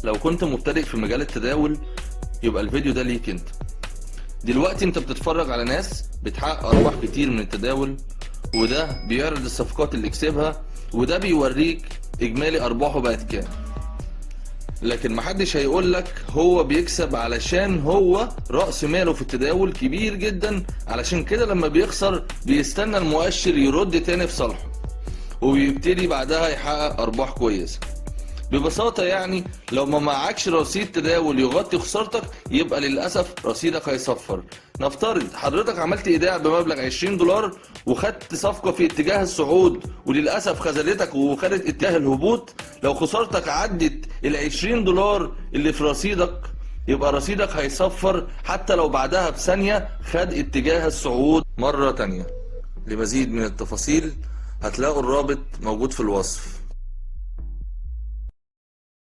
لو كنت مبتدئ في مجال التداول يبقى الفيديو ده ليك انت. دلوقتي انت بتتفرج على ناس بتحقق ارباح كتير من التداول، وده بيعرض الصفقات اللي كسبها، وده بيوريك اجمالي ارباحه بقت كام. لكن محدش هيقولك هو بيكسب علشان هو رأس ماله في التداول كبير جدا، علشان كده لما بيخسر بيستنى المؤشر يرد تاني في صالحه وبيبتدي بعدها يحقق ارباح كويسة. ببساطة يعني لو ما معكش رصيد تداول يغطي خسارتك يبقى للأسف رصيدك هيصفر. نفترض حضرتك عملت ايداع بمبلغ 20 دولار وخدت صفقة في اتجاه الصعود وللأسف خذلتك وخدت اتجاه الهبوط. لو خسارتك عدت ال 20 دولار اللي في رصيدك يبقى رصيدك هيصفر حتى لو بعدها بثانية خد اتجاه الصعود مرة تانية. لمزيد من التفاصيل هتلاقوا الرابط موجود في الوصف.